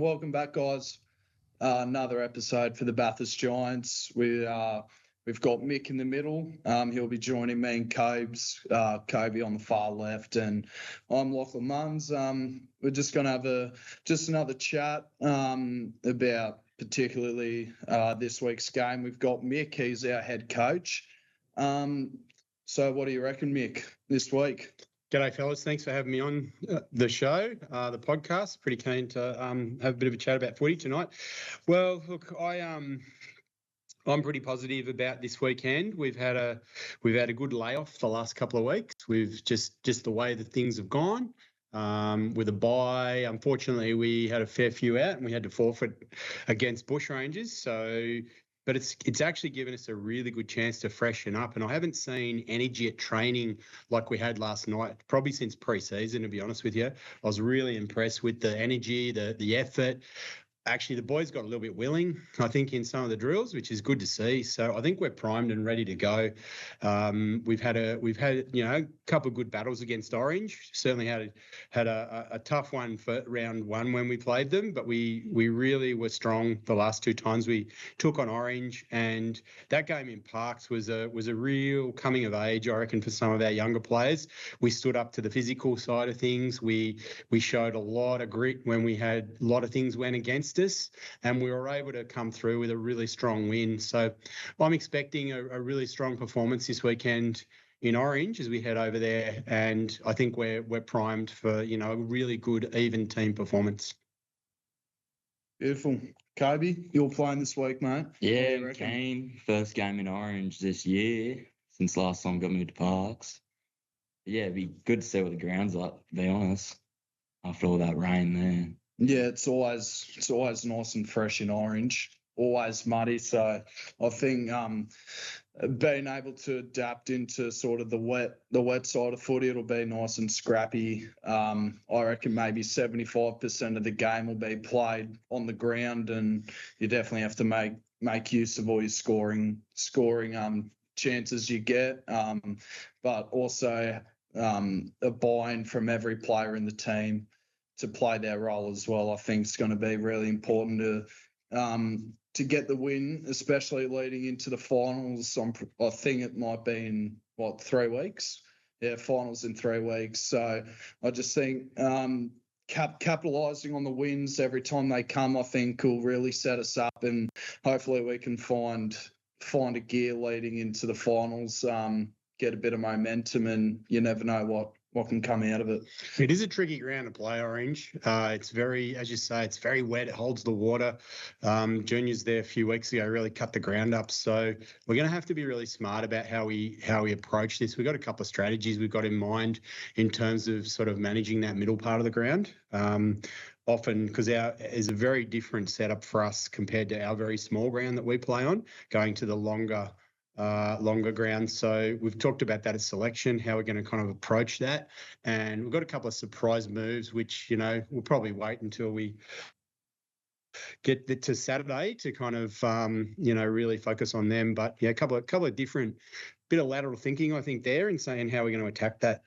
Welcome back, guys. Another episode for the Bathurst Giants. We've got Mick in the middle. He'll be joining me and Kobe on the far left, and I'm Lachlan Munns. We're just going to have another chat about particularly this week's game. We've got Mick. He's our head coach. So what do you reckon, Mick, this week? G'day, fellas. Thanks for having me on the show, the podcast. Pretty keen to have a bit of a chat about footy tonight. Well, look, I'm pretty positive about this weekend. We've had a good layoff the last couple of weeks. We've just the way that things have gone. With a bye, unfortunately, we had a fair few out and we had to forfeit against Bushrangers. But it's actually given us a really good chance to freshen up. And I haven't seen energy at training like we had last night, probably since pre-season, to be honest with you. I was really impressed with the energy, the effort. Actually, the boys got a little bit willing, I think, in some of the drills, which is good to see. So I think we're primed and ready to go. We've had a couple of good battles against Orange. Certainly had a tough one for round one when we played them, but we really were strong the last two times we took on Orange. And that game in Parks was a real coming of age, I reckon, for some of our younger players. We stood up to the physical side of things. We showed a lot of grit when we had a lot of things went against us, and we were able to come through with a really strong win. So I'm expecting a really strong performance this weekend in Orange as we head over there, and I think we're primed for a really good even team performance. Beautiful. Kobe, you're playing this week, mate. Yeah, keen. First game in Orange this year since last time got moved to Parks. Yeah, it'd be good to see what the ground's like, to be honest, after all that rain there. Yeah, it's always nice and fresh in Orange, always muddy. So I think being able to adapt into sort of the wet side of footy, it'll be nice and scrappy. I reckon maybe 75% of the game will be played on the ground, and you definitely have to make use of all your scoring chances you get, but also a buy-in from every player in the team to play their role as well. I think it's going to be really important to get the win, especially leading into the finals. I think it might be in 3 weeks. Yeah, finals in 3 weeks. So I just think capitalising on the wins every time they come, I think, will really set us up, and hopefully we can find a gear leading into the finals, get a bit of momentum, and you never know what can come out of it. It is a tricky ground to play, Orange. It's very, as you say, it's very wet. It holds the water. Juniors there a few weeks ago really cut the ground up. So we're going to have to be really smart about how we approach this. We've got a couple of strategies we've got in mind in terms of sort of managing that middle part of the ground. Often, because is a very different setup for us compared to our very small ground that we play on, going to the longer ground. So we've talked about that as selection, how we're going to kind of approach that. And we've got a couple of surprise moves, which, we'll probably wait until we get to Saturday to kind of, really focus on them. But yeah, a couple of different bit of lateral thinking, I think, there, and saying how we're going to attack that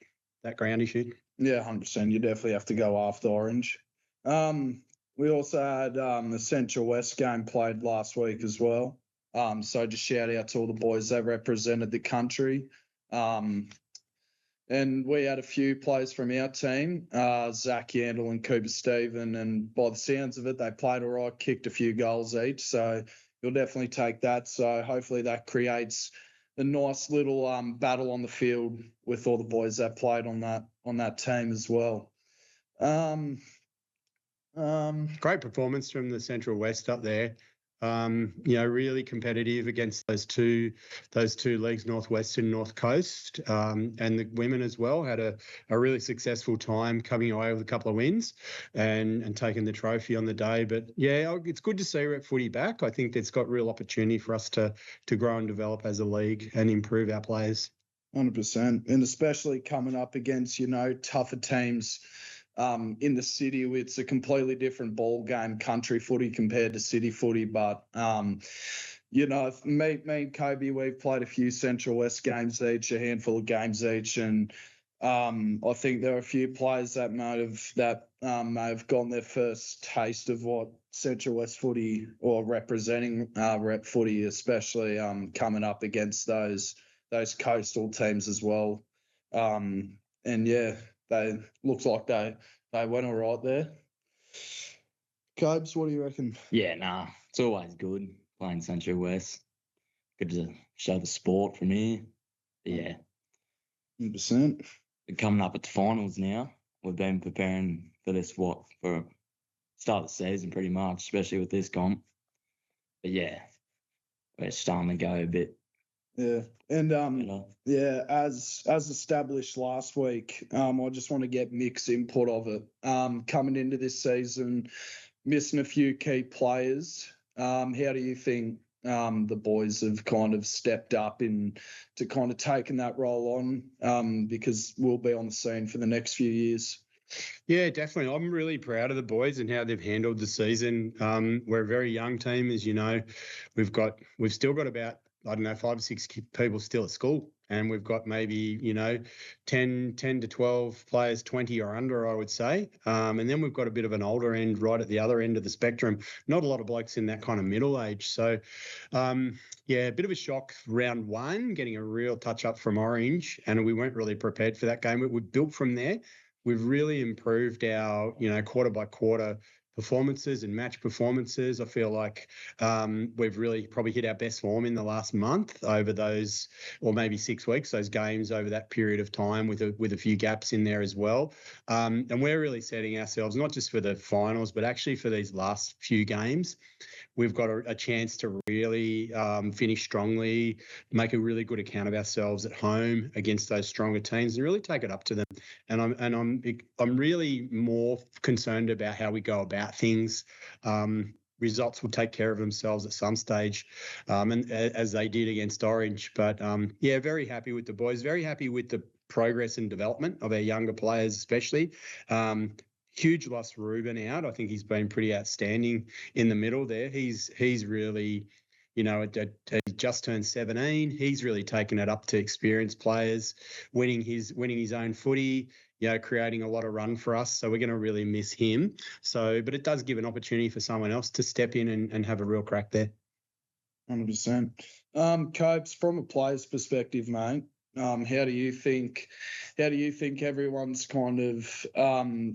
ground issue. Yeah, 100%. You definitely have to go after Orange. We also had the Central West game played last week as well. So just shout out to all the boys that represented the country. And we had a few players from our team, Zach Yandel and Cooper Stephen, and by the sounds of it, they played all right, kicked a few goals each. So you'll definitely take that. So hopefully that creates a nice little battle on the field with all the boys that played on that team as well. Great performance from the Central West up there. Really competitive against those two leagues, Northwest and North Coast, and the women as well had a really successful time coming away with a couple of wins and taking the trophy on the day. But yeah, it's good to see Rep Footy back. I think it's got real opportunity for us to grow and develop as a league and improve our players. 100%, and especially coming up against tougher teams. In the city, it's a completely different ball game, country footy compared to city footy. But, me and Kobe, we've played a few Central West games each, a handful of games each. And I think there are a few players that may have gotten their first taste of what Central West footy or representing rep footy, especially coming up against those coastal teams as well. And yeah, they looks like they went all right there. Cobes, what do you reckon? Yeah, nah, it's always good playing Central West. Good to show the sport from here. But yeah, 100%. coming up at the finals now. We've been preparing for this for start of the season pretty much, especially with this comp. But yeah, we're starting to go a bit. Yeah, and better. yeah, as established last week, I just want to get Mick's input of it. Coming into this season, missing a few key players. How do you think the boys have kind of stepped up to kind of taking that role on? Because we'll be on the scene for the next few years. Yeah, definitely. I'm really proud of the boys and how they've handled the season. We're a very young team, as you know. We've still got about, I don't know, 5 or 6 people still at school, and we've got maybe 10 to 12 players, 20 or under, I would say. And then we've got a bit of an older end right at the other end of the spectrum. Not a lot of blokes in that kind of middle age. So yeah, a bit of a shock round one, getting a real touch up from Orange, and we weren't really prepared for that game. We built from there. We've really improved our, quarter by quarter performances and match performances. I feel like we've really probably hit our best form in the last month over those, or maybe 6 weeks, those games over that period of time with a few gaps in there as well. And we're really setting ourselves not just for the finals, but actually for these last few games. We've got a chance to really finish strongly, make a really good account of ourselves at home against those stronger teams, and really take it up to them. And I'm really more concerned about how we go about things. Results will take care of themselves at some stage, and as they did against Orange. But yeah, very happy with the boys. Very happy with the progress and development of our younger players, especially. Huge loss Ruben out. I think he's been pretty outstanding in the middle there. He's really, he just turned 17. He's really taken it up to experienced players, winning his own footy, creating a lot of run for us. So we're going to really miss him. So, but it does give an opportunity for someone else to step in and have a real crack there. 100%. Copes, from a player's perspective, mate, how do you think everyone's kind of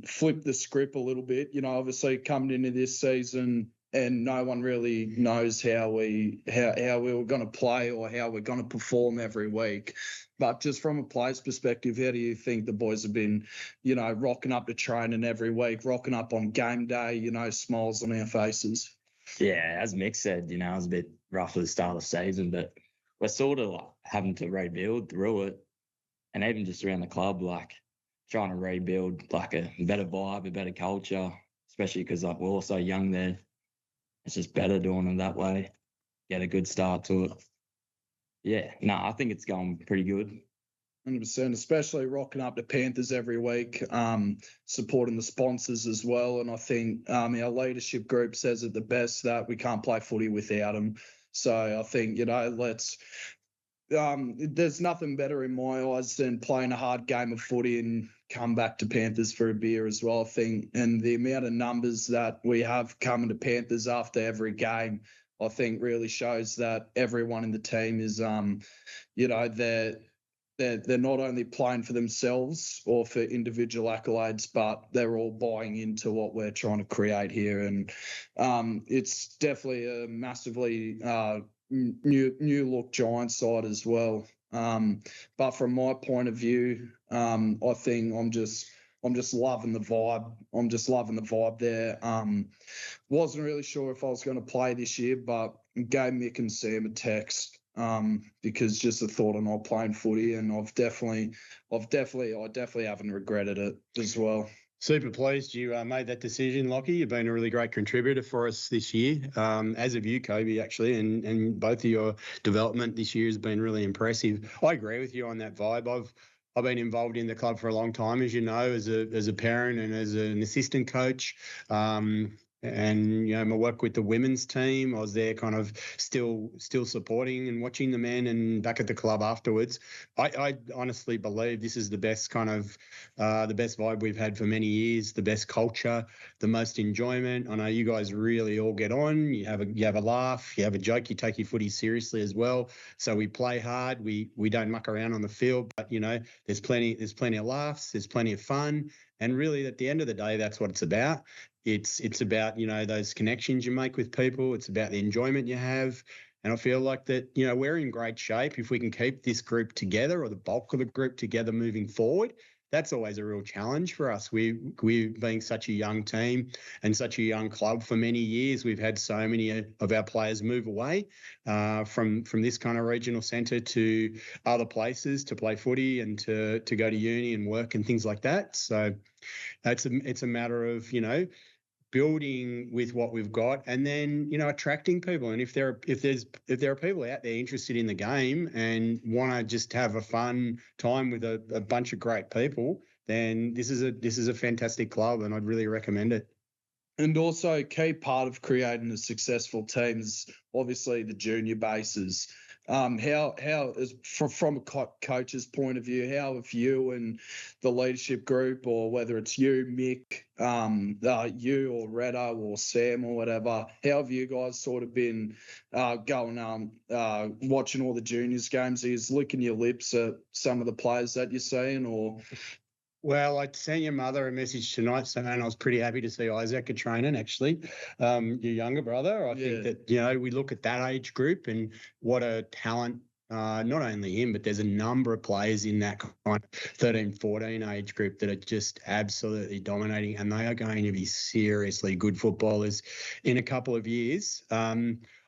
flipped the script a little bit? Obviously coming into this season, and no one really knows how we were going to play or how we're going to perform every week. But just from a player's perspective, how do you think the boys have been, rocking up to training every week, rocking up on game day, smiles on our faces? Yeah, as Mick said, it was a bit rough at the start of the season, but we're sort of having to rebuild through it. And even just around the club, trying to rebuild a better vibe, a better culture, especially because we're all so young there. It's just better doing it that way. Get a good start to it. Yeah, I think it's going pretty good. 100%, especially rocking up to Panthers every week, supporting the sponsors as well. And I think our leadership group says it the best, that we can't play footy without them. So I think, there's nothing better in my eyes than playing a hard game of footy and come back to Panthers for a beer as well, I think. And the amount of numbers that we have coming to Panthers after every game, I think really shows that everyone in the team is, they're not only playing for themselves or for individual accolades, but they're all buying into what we're trying to create here. And it's definitely a massively new look Giants side as well. But from my point of view, I think I'm just loving the vibe. I'm just loving the vibe there. Wasn't really sure if I was going to play this year, but gave Mick and Sam a text because just the thought of not playing footy, and I definitely haven't regretted it as well. Super pleased you made that decision, Lockie. You've been a really great contributor for us this year, as have you, Kobe, actually, and both of your development this year has been really impressive. I agree with you on that vibe. I've been involved in the club for a long time, as you know, as a parent and as an assistant coach. And my work with the women's team, I was there kind of still supporting and watching the men, and back at the club afterwards. I honestly believe this is the best kind of the best vibe we've had for many years, the best culture, the most enjoyment. I know you guys really all get on. You have a laugh, you have a joke, you take your footy seriously as well. So we play hard. We don't muck around on the field, but there's plenty of laughs, there's plenty of fun, and really at the end of the day, that's what it's about. It's about, those connections you make with people. It's about the enjoyment you have. And I feel like that, we're in great shape if we can keep this group together, or the bulk of the group together moving forward. That's always a real challenge for us. We've being such a young team and such a young club for many years, we've had so many of our players move away from this kind of regional centre to other places to play footy and to go to uni and work and things like that. So it's a matter of, building with what we've got, and then attracting people. And if there are people out there interested in the game and want to just have a fun time with a bunch of great people, then this is a fantastic club, and I'd really recommend it. And also, a key part of creating a successful team is obviously the junior bases. How is from a coach's point of view, how have you and the leadership group, or whether it's you, Mick, you or Redo or Sam or whatever, how have you guys sort of been going watching all the juniors games? Are you licking your lips at some of the players that you're seeing, or? Well, I sent your mother a message tonight saying I was pretty happy to see Isaac at training, actually, your younger brother. I think that, we look at that age group and what a talent, not only him, but there's a number of players in that kind of 13, 14 age group that are just absolutely dominating, and they are going to be seriously good footballers in a couple of years.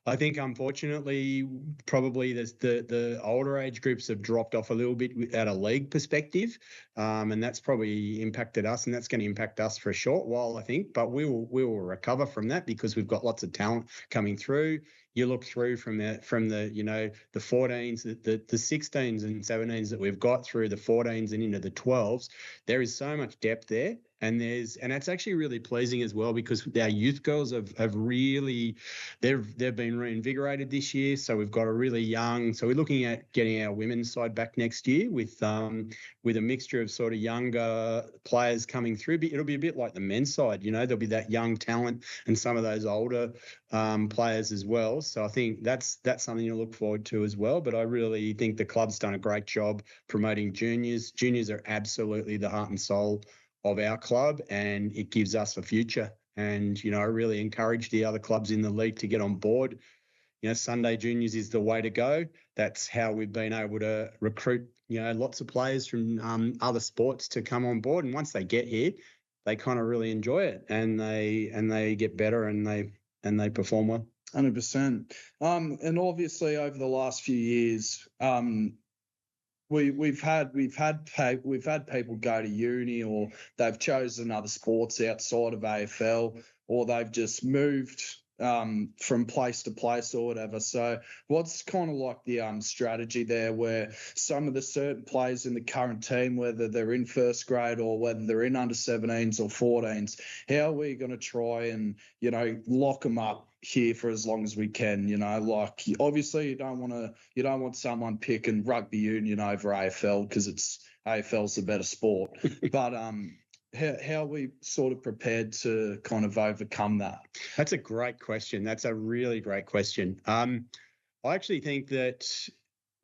I think, unfortunately, probably the older age groups have dropped off a little bit at a league perspective, and that's probably impacted us, and that's going to impact us for a short while, I think. But we will recover from that because we've got lots of talent coming through. You look through from the 14s, the 16s and 17s that we've got through the 14s and into the 12s. There is so much depth there. And it's actually really pleasing as well, because our youth girls have really, they've been reinvigorated this year. So we've got a really young, so we're looking at getting our women's side back next year with a mixture of sort of younger players coming through. But it'll be a bit like the men's side, there'll be that young talent and some of those older players as well. So I think that's something to look forward to as well. But I really think the club's done a great job promoting juniors. Juniors are absolutely the heart and soul of our club, and it gives us a future. And, I really encourage the other clubs in the league to get on board. Sunday juniors is the way to go. That's how we've been able to recruit, lots of players from other sports to come on board. And once they get here, they kind of really enjoy it, and they get better, and they perform well. 100%. And obviously over the last few years, We've had people go to uni, or they've chosen other sports outside of AFL, or they've just moved from place to place or whatever. So what's kind of like the strategy there, where some of the certain players in the current team, whether they're in first grade or whether they're in under 17s or 14s, how are we going to try and, lock them up here for as long as we can? Like, obviously you don't want someone picking rugby union over AFL because AFL's a better sport. But how are we sort of prepared to kind of overcome that? That's a great question. That's a really great question. I actually think that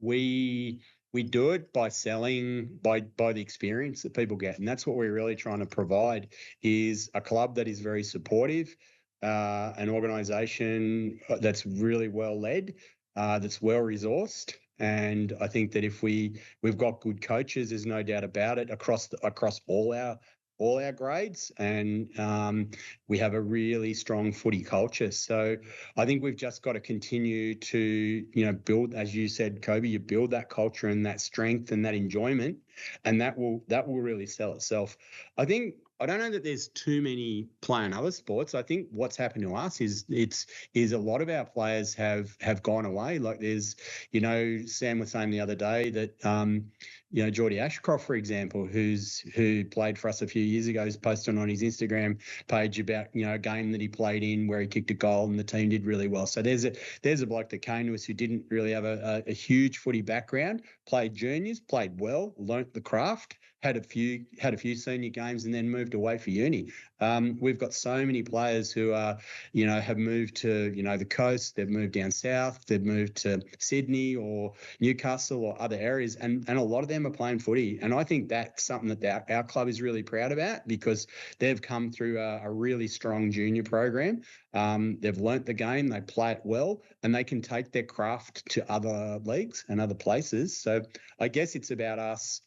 we do it by selling by the experience that people get, and that's what we're really trying to provide, is a club that is very supportive, an organisation that's really well led, that's well resourced. And I think that if we've got good coaches, there's no doubt about it, across all our grades, and we have a really strong footy culture. So I think we've just got to continue to, build, as you said, Kobe, you build that culture and that strength and that enjoyment, and that will really sell itself. I think I don't know that there's too many playing other sports. I think what's happened to us is a lot of our players have gone away. Like there's, Sam was saying the other day that Geordie Ashcroft, for example, who played for us a few years ago, has posted on his Instagram page about a game that he played in where he kicked a goal and the team did really well. So there's a bloke that came to us who didn't really have a huge footy background, played juniors, played well, learnt the craft, had a few senior games, and then moved away for uni. We've got so many players who are, have moved to the coast, they've moved down south, they've moved to Sydney or Newcastle or other areas, and a lot of them are playing footy. And I think that's something that our club is really proud about, because they've come through a really strong junior program. They've learnt the game, they play it well, and they can take their craft to other leagues and other places. So I guess it's about us.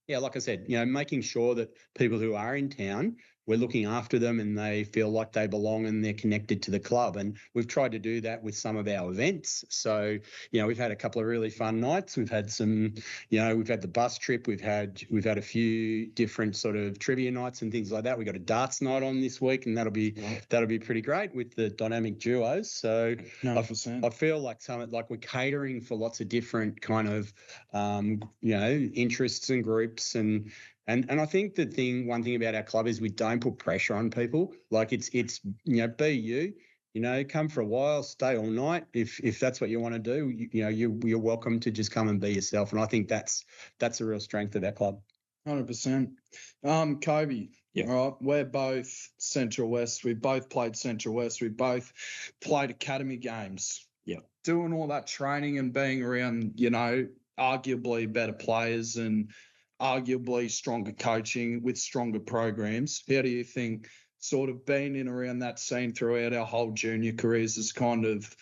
Yeah, like I said, making sure that people who are in town, we're looking after them and they feel like they belong and they're connected to the club. And we've tried to do that with some of our events. So, we've had a couple of really fun nights. We've had some, we've had the bus trip. We've had a few different sort of trivia nights and things like that. We've got a darts night on this week, and that'll be pretty great with the dynamic duos. So 100%. I feel like we're catering for lots of different kind of, interests and groups. And I think one thing about our club is we don't put pressure on people. Like it's be you, come for a while, stay all night. If that's what you want to do, you're welcome to just come and be yourself. And I think that's a real strength of our club. 100%. Kobe. Yeah. All right. We're both Central West. We both played Central West. We both played academy games. Yeah. Doing all that training and being around, arguably better players and arguably stronger coaching with stronger programs. How do you think sort of being in around that scene throughout our whole junior careers has kind of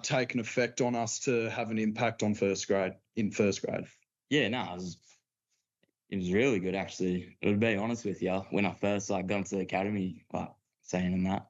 taken effect on us to have an impact on first grade? Yeah, no, it was really good, actually. To be honest with you, when I first got into the academy, saying that,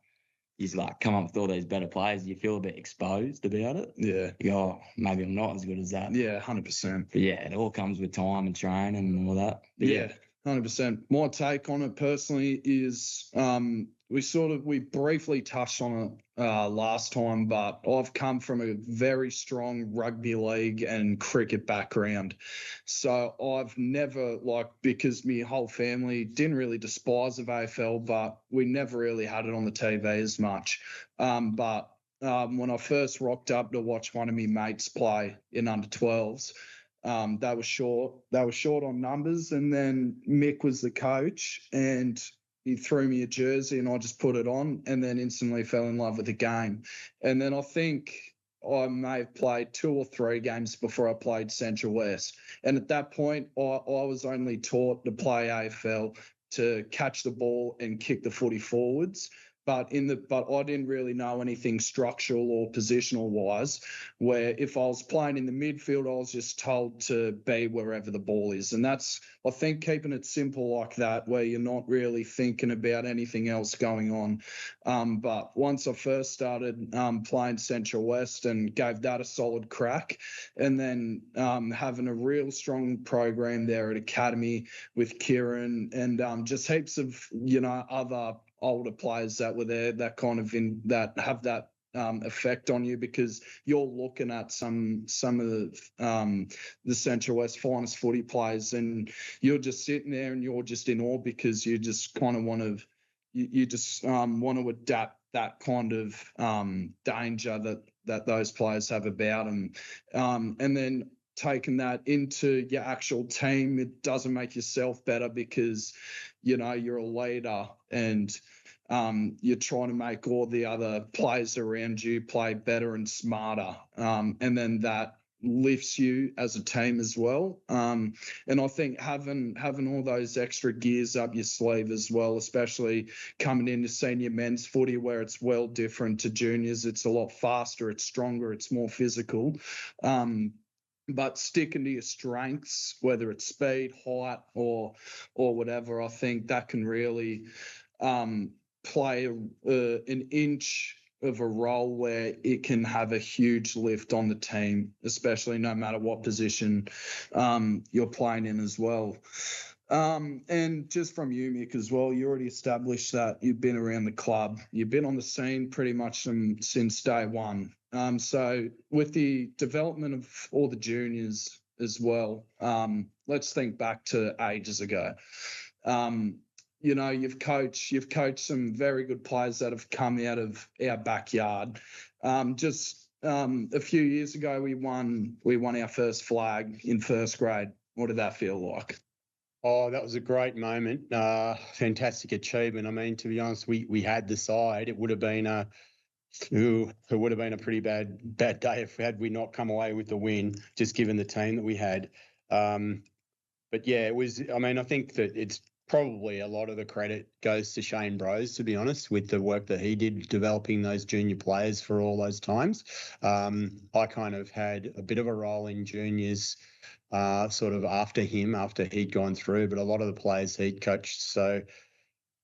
he's come up with all these better players, you feel a bit exposed about it. Yeah. You go, oh, maybe I'm not as good as that. Yeah, 100%. But yeah, it all comes with time and training and all that. But yeah, 100%. My take on it personally is we briefly touched on it last time, but I've come from a very strong rugby league and cricket background. So I've never, because my whole family didn't really despise of AFL, but we never really had it on the TV as much. But when I first rocked up to watch one of my mates play in under 12s, they were short on numbers, and then Mick was the coach, and he threw me a jersey and I just put it on and then instantly fell in love with the game. And then I think I may have played 2 or 3 games before I played Central West. And at that point, I was only taught to play AFL to catch the ball and kick the footy forwards. But I didn't really know anything structural or positional wise, where if I was playing in the midfield, I was just told to be wherever the ball is. And that's, I think, keeping it simple like that, where you're not really thinking about anything else going on. But once I first started playing Central West and gave that a solid crack, and then having a real strong program there at Academy with Kieran and just heaps of, other older players that were there that kind of that have that effect on you, because you're looking at some of the Central West finest footy players, and you're just sitting there and you're just in awe, because you just kind of want to adapt that kind of danger that those players have about them, and then taking that into your actual team, it doesn't make yourself better, because you're a leader and you're trying to make all the other players around you play better and smarter, and then that lifts you as a team as well. And I think having all those extra gears up your sleeve as well, especially coming into senior men's footy, where it's well different to juniors. It's a lot faster, it's stronger, it's more physical. But sticking to your strengths, whether it's speed, height, or whatever, I think that can really play an inch of a role where it can have a huge lift on the team, especially no matter what position you're playing in as well. And just from you, Mick, as well, you already established that you've been around the club. You've been on the scene pretty much since day one. So with the development of all the juniors as well, let's think back to ages ago. You've coached some very good players that have come out of our backyard. A few years ago, we won our first flag in first grade. What did that feel like? Oh, that was a great moment. Fantastic achievement. I mean, to be honest, we had the side. It would have been a pretty bad day had we not come away with the win, just given the team that we had. But yeah, it was. I mean, I think that it's probably a lot of the credit goes to Shane Brose, to be honest, with the work that he did developing those junior players for all those times. I kind of had a bit of a role in juniors. Sort of after he'd gone through, but a lot of the players he'd coached. So,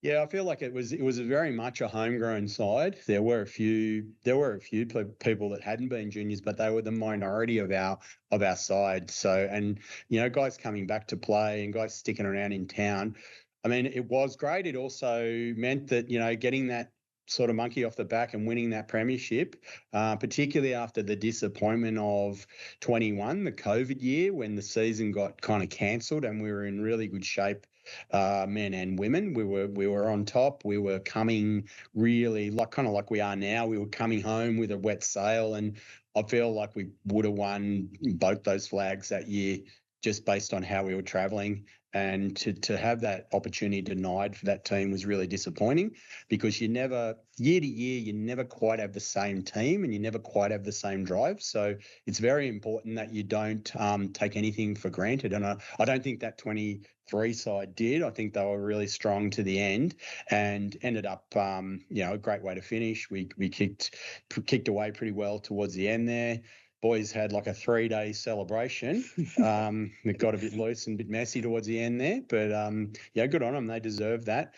yeah, I feel like it was very much a homegrown side. There were a few people that hadn't been juniors, but they were the minority of our side. So, and guys coming back to play and guys sticking around in town. I mean, it was great. It also meant that getting that sort of monkey off the back and winning that premiership, particularly after the disappointment of 21, the COVID year, when the season got kind of cancelled and we were in really good shape, men and women. We were on top. We were coming really kind of like we are now. We were coming home with a wet sail, and I feel like we would have won both those flags that year just based on how we were travelling. And to have that opportunity denied for that team was really disappointing, because year to year, you never quite have the same team and you never quite have the same drive. So it's very important that you don't take anything for granted. And I don't think that 23 side did. I think they were really strong to the end and ended up, a great way to finish. We kicked away pretty well towards the end there. Boys had like a 3-day celebration. It got a bit loose and a bit messy towards the end there, but good on them. They deserve that.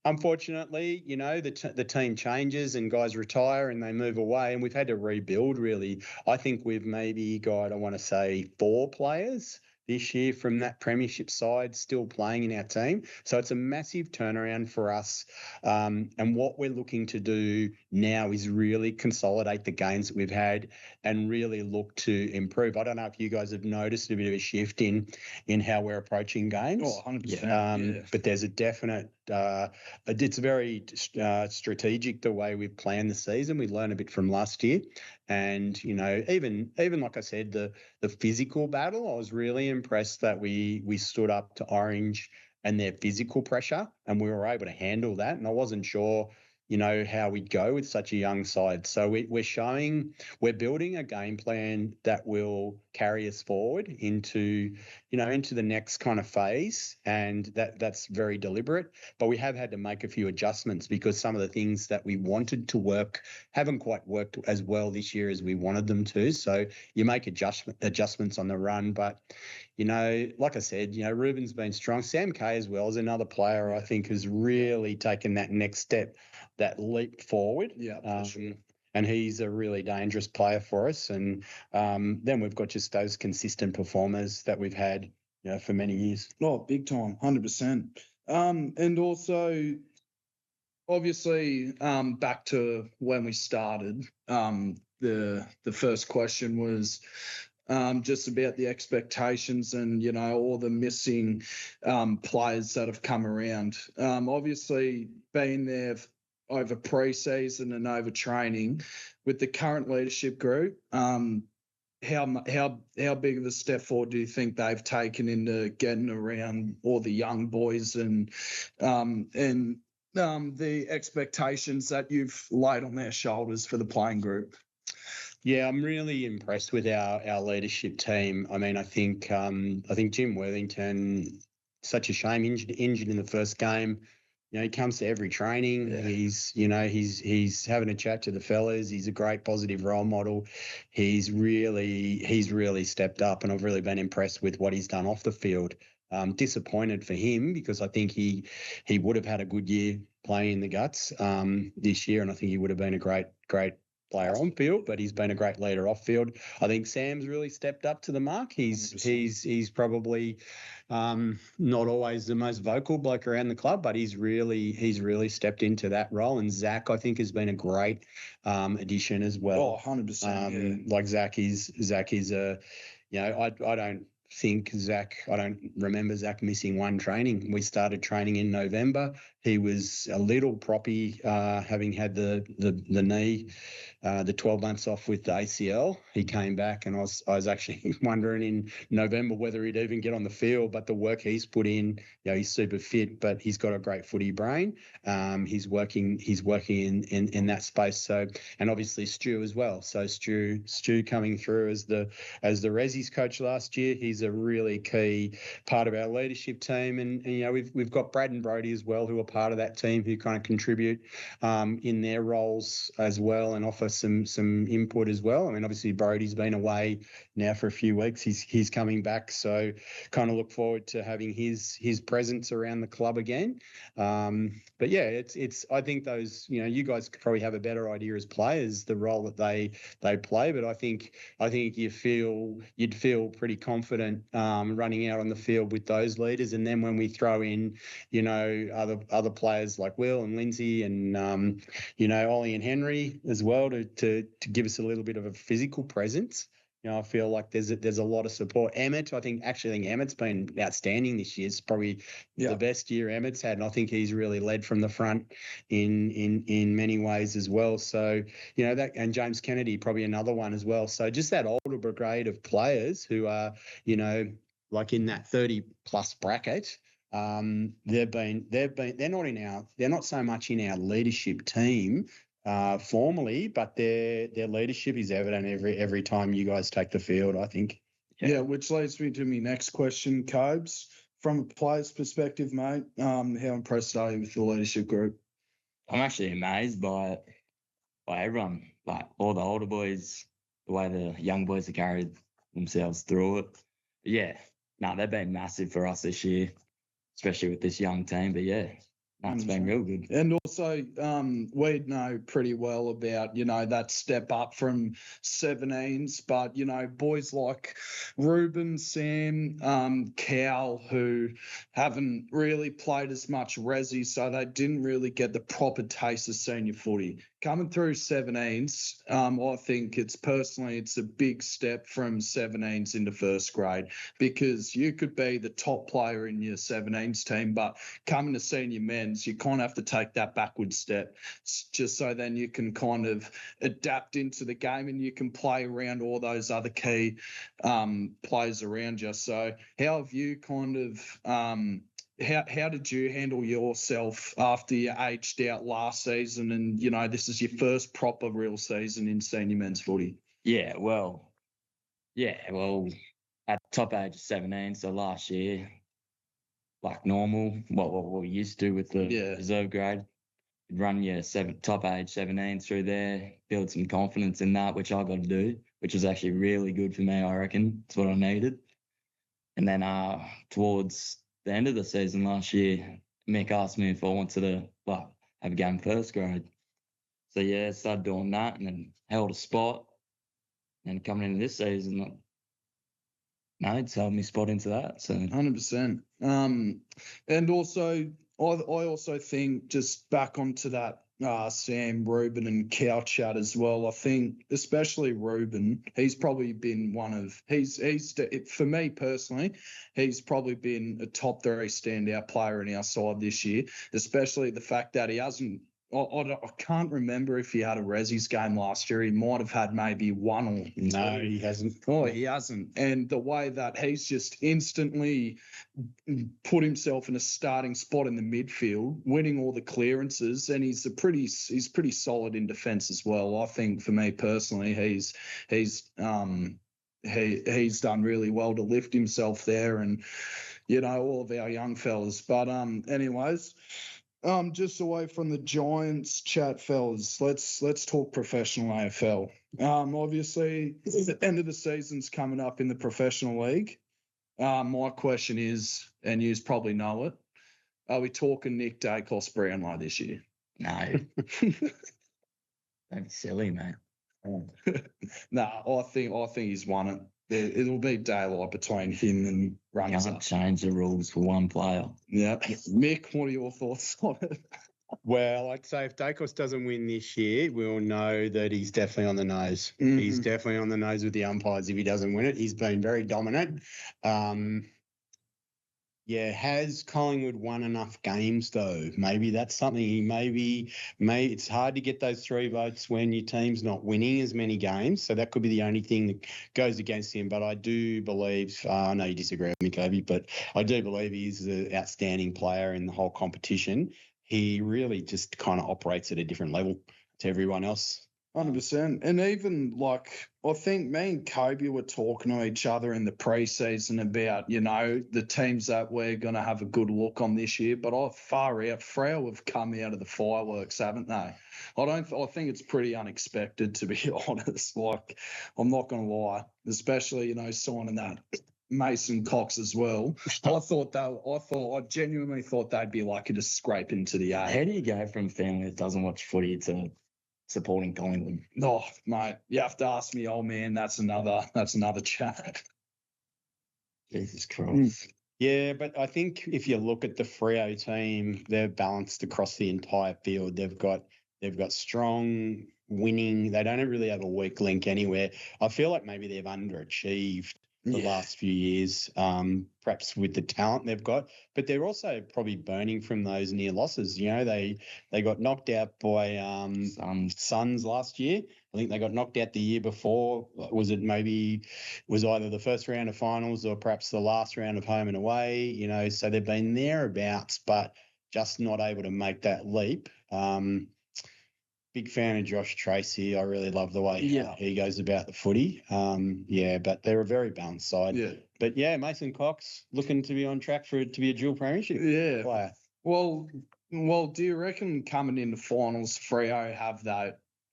Unfortunately, the team changes and guys retire and they move away, and we've had to rebuild really. I think we've maybe got, I want to say, 4 players this year from that premiership side still playing in our team. So it's a massive turnaround for us. And what we're looking to do now is really consolidate the gains that we've had and really look to improve. I don't know if you guys have noticed a bit of a shift in how we're approaching games. Oh, 100%. But there's a definite, it's very strategic the way we've planned the season. We learned a bit from last year. And, even like I said, the physical battle, I was really impressed that we stood up to Orange and their physical pressure, and we were able to handle that. And I wasn't sure, how we'd go with such a young side. So we're building a game plan that will carry us forward into the next kind of phase. And that's very deliberate, but we have had to make a few adjustments because some of the things that we wanted to work haven't quite worked as well this year as we wanted them to. So you make adjustments on the run, but like I said, Ruben's been strong. Sam Kay as well is another player I think has really taken that next step, that leap forward. Yeah, for sure. And he's a really dangerous player for us. And then we've got just those consistent performers that we've had, for many years. Oh, big time, 100%. And also, obviously, back to when we started, the first question was just about the expectations and, all the missing players that have come around. Obviously, being there over pre-season and over training with the current leadership group, how big of a step forward do you think they've taken into getting around all the young boys and the expectations that you've laid on their shoulders for the playing group? Yeah, I'm really impressed with our leadership team. I mean, I think Jim Worthington, such a shame, injured in the first game. He comes to every training. Yeah. He's having a chat to the fellas. He's a great positive role model. He's really stepped up, and I've really been impressed with what he's done off the field. Disappointed for him because I think he would have had a good year playing in the guts this year, and I think he would have been a great player on field, but he's been a great leader off field. I think Sam's really stepped up to the mark. He's probably not always the most vocal bloke around the club, but he's really stepped into that role. And Zach, I think, has been a great addition as well. Oh, 100%. Like Zach is a, I don't remember Zach missing one training. We started training in November. He was a little proppy, having had the knee, the 12 months off with the ACL. He came back, and I was actually wondering in November whether he'd even get on the field. But the work he's put in, he's super fit, but he's got a great footy brain. He's working in that space. So, and obviously Stu as well. So Stu coming through as the Resis coach last year. He's a really key part of our leadership team, and we've got Brad and Brody as well, who are part of that team, who kind of contribute in their roles as well and offer some input as well. I mean, obviously Brody's been away now for a few weeks. He's coming back, so kind of look forward to having his presence around the club again. But yeah, it's I think those, you guys probably have a better idea as players the role that they play, but I think you'd feel pretty confident running out on the field with those leaders. And then when we throw in other players like Will and Lindsay and Ollie and Henry as well to give us a little bit of a physical presence. I feel like there's a lot of support. I think Emmett's been outstanding this year. It's probably the best year Emmett's had, and I think he's really led from the front in many ways as well. So that, and James Kennedy probably another one as well. So just that older brigade of players who are like in that 30 plus bracket. They're not so much in our leadership team formally, but their leadership is evident every time you guys take the field, I think. Yeah, which leads me to my next question, Cobes. From a player's perspective, mate, how impressed are you with the leadership group? I'm actually amazed by everyone, like all the older boys, the way the young boys have carried themselves through it. But yeah, they've been massive for us this year, especially with this young team. But yeah, it's been real good. And also, we know pretty well about, that step up from 17s, but, boys like Ruben, Sam, Cal, who haven't really played as much resi, so they didn't really get the proper taste of senior footy. Coming through 17s, I think it's a big step from 17s into first grade, because you could be the top player in your 17s team, but coming to senior men's, you kind of have to take that backward step just so then you can kind of adapt into the game and you can play around all those other key players around you. So how have you kind of how did you handle yourself after you aged out last season and, this is your first proper real season in senior men's footy? Yeah, well, at top age of 17, so last year, like normal, what we used to with the reserve grade, run your top age 17 through there, build some confidence in that, which I got to do, which was actually really good for me, I reckon. It's what I needed. And then towards the end of the season last year, Mick asked me if I wanted to have a game first grade. So yeah, started doing that and then held a spot. And coming into this season, it's held me spot into that. So 100%. And also, I also think, just back onto that Sam, Ruben and Cow chat as well, I think especially Ruben, he's probably been for me personally, he's probably been a top 3 standout player in our side this year, especially the fact that he hasn't, I can't remember if he had a Resis game last year. He might have had maybe one or two. No, he hasn't. Oh, he hasn't. And the way that he's just instantly put himself in a starting spot in the midfield, winning all the clearances, and he's pretty solid in defence as well. I think for me personally, he's done really well to lift himself there, and all of our young fellas. But anyways. Just away from the Giants chat, fellas, let's talk professional AFL. Obviously, the end of the season's coming up in the professional league. My question is, and you probably know it, are we talking Nick Dacos Brownlow this year? No. Don't be silly, mate. I think he's won it. It'll be daylight between him and runners Can't up. change the rules for one player. Yeah. Mick, what are your thoughts on it? Well, I'd say if Dacos doesn't win this year, we'll know that he's definitely on the nose. Mhm. He's definitely on the nose with the umpires if he doesn't win it. He's been very dominant. Has Collingwood won enough games though? Maybe that's something he maybe it's hard to get those 3 votes when your team's not winning as many games. So that could be the only thing that goes against him. But I do believe, I know you disagree with me, Kobe, but I do believe he's an outstanding player in the whole competition. He really just kind of operates at a different level to everyone else. 100%. And even I think me and Kobe were talking to each other in the preseason about, the teams that we're going to have a good look on this year. But far out, Freo have come out of the fireworks, haven't they? I think it's pretty unexpected, to be honest. I'm not going to lie, especially, signing that Mason Cox as well. I genuinely thought they'd be lucky to scrape into the A. How do you go from a family that doesn't watch footy to supporting Collingwood? Oh, mate, you have to ask me, old man. That's another chat. Jesus Christ. Yeah, but I think if you look at the Freo team, they're balanced across the entire field. They've got strong winning. They don't really have a weak link anywhere. I feel like maybe they've underachieved the last few years, perhaps with the talent they've got, but they're also probably burning from those near losses. They got knocked out by Suns last year. I think they got knocked out the year before. Was either the first round of finals or perhaps the last round of home and away, so they've been thereabouts, but just not able to make that leap. Big fan of Josh Tracy. I really love the way he goes about the footy. But they're a very balanced side. Yeah. But Mason Cox looking to be on track to be a dual premiership player. Well, do you reckon coming into finals, Freo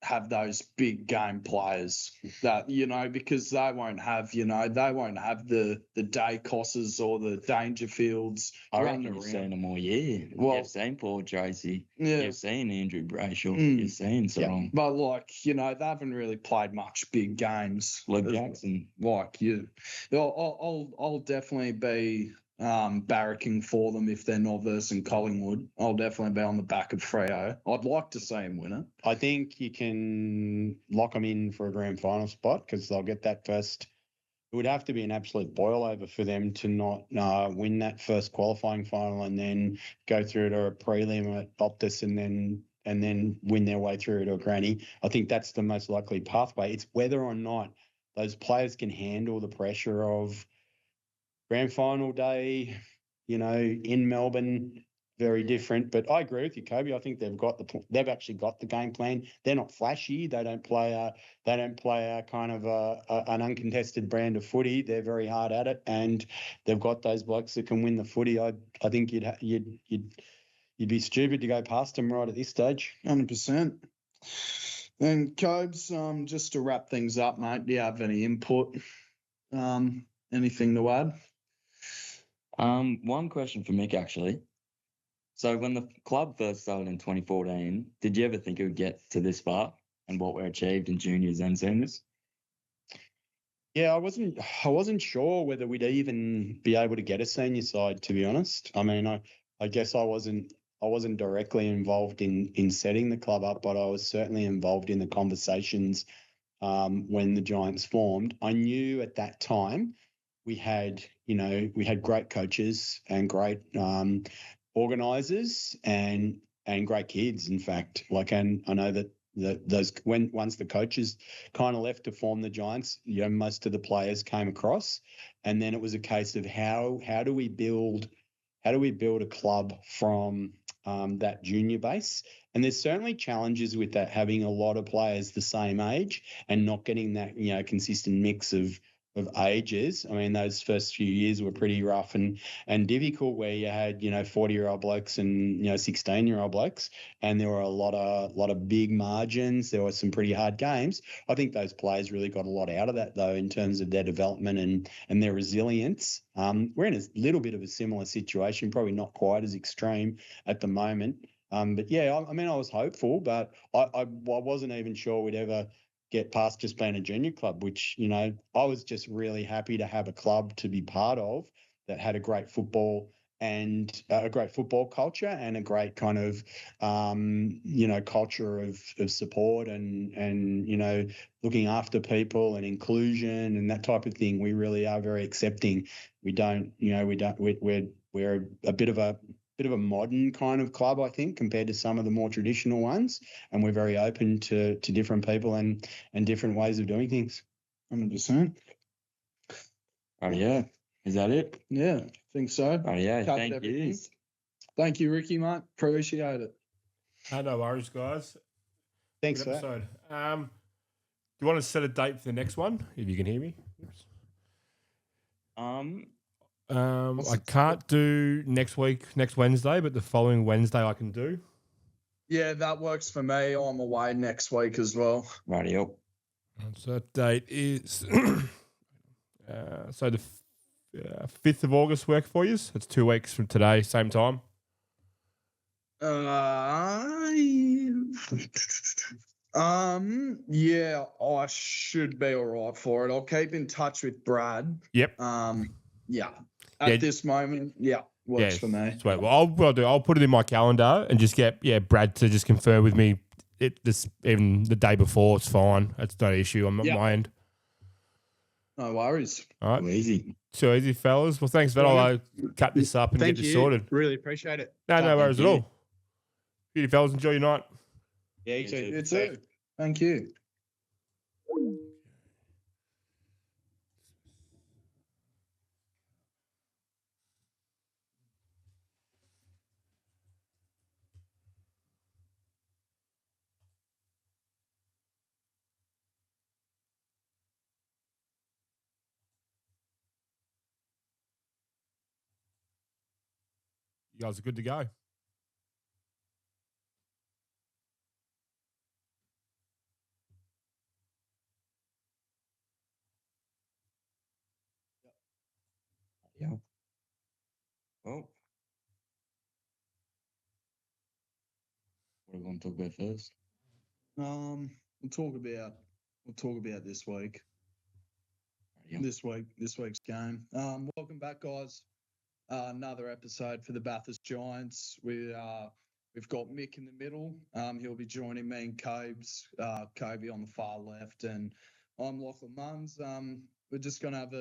have those big game players that, because they won't have the Dacosses or the Dangerfields I running reckon you've around. seen them all year. Well, you've seen Paul Tracy. Yeah. You've seen Andrew Brayshaw. You've seen Sarong. But they haven't really played much big games. Luke Jackson. I'll definitely be barracking for them if they're not versing Collingwood. I'll definitely be on the back of Freo. I'd like to see him win it. I think you can lock them in for a grand final spot because they'll get that first. It would have to be an absolute boil over for them to not win that first qualifying final and then go through to a prelim at Optus and then win their way through to a granny. I think that's the most likely pathway. It's whether or not those players can handle the pressure of grand final day, in Melbourne. Very different, but I agree with you, Kobe. I think they've actually got the game plan. They're not flashy. They don't play a kind of an uncontested brand of footy. They're very hard at it, and they've got those blokes that can win the footy. I think you'd be stupid to go past them right at this stage. 100%. And Cobes, just to wrap things up, mate, do you have any input? Anything to add? One question for Mick, actually. So when the club first started in 2014, did you ever think it would get to this far and what were achieved in juniors and seniors? Yeah, I wasn't sure whether we'd even be able to get a senior side, to be honest. I mean, I guess I wasn't directly involved in setting the club up, but I was certainly involved in the conversations when the Giants formed. I knew at that time we had great coaches and great organisers and great kids, in fact. And I know that once the coaches kind of left to form the Giants, most of the players came across, and then it was a case of how do we build a club from that junior base. And there's certainly challenges with that, having a lot of players the same age and not getting that consistent mix of ages. I mean, those first few years were pretty rough and difficult, where you had 40-year-old blokes and 16-year-old blokes, and there were a lot of big margins. There were some pretty hard games. I think those players really got a lot out of that, though, in terms of their development and their resilience. We're in a little bit of a similar situation, probably not quite as extreme at the moment. But yeah, I mean, I was hopeful, but I wasn't even sure we'd ever get past just being a junior club, which, you know, I was just really happy to have a club to be part of that had a great football and a great football culture and a great kind of, you know, culture of support and, you know, looking after people and inclusion and that type of thing. We really are very accepting. We're a bit of a modern kind of club, I think, compared to some of the more traditional ones. And we're very open to different people and different ways of doing things. 100%. Oh, yeah. Is that it? Yeah, I think so. Oh, yeah. Covered Thank everything. you. Thank you, Ricky, mate. Appreciate it. No worries, guys. Thanks Good for that. episode. Do you want to set a date for the next one? If you can hear me. I can't do next Wednesday, but the following Wednesday I can do. Yeah, that works for me. I'm away next week as well. Righty up. So that date is so the 5th of August work for you? It's 2 weeks from today, same time. Yeah, I should be all right for it. I'll keep in touch with Brad. Yep. Yeah. At this moment, works for me. Sweet. Well, I'll put it in my calendar and just get Brad to just confirm with me. Even the day before, it's fine. It's not an issue on my end. No worries. All right. Easy. So easy, fellas. Well, thanks, Val. I'll cut this up and get this sorted. Really appreciate it. No worries at all. Beauty, fellas. Enjoy your night. Yeah, you too. You too. Thank you. You guys are good to go. Yeah. Well, what do we want to talk about first? We'll talk about this week. Yeah. This week's game. Welcome back, guys. Another episode for the Bathurst Giants. We've got Mick in the middle. He'll be joining me and Kobe on the far left, and I'm Lachlan Munns. We're just gonna have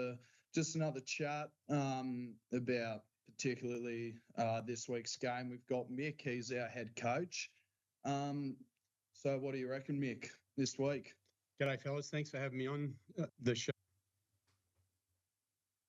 another chat about particularly this week's game. We've got Mick. He's our head coach. So what do you reckon, Mick, this week? G'day, fellas. Thanks for having me on the show.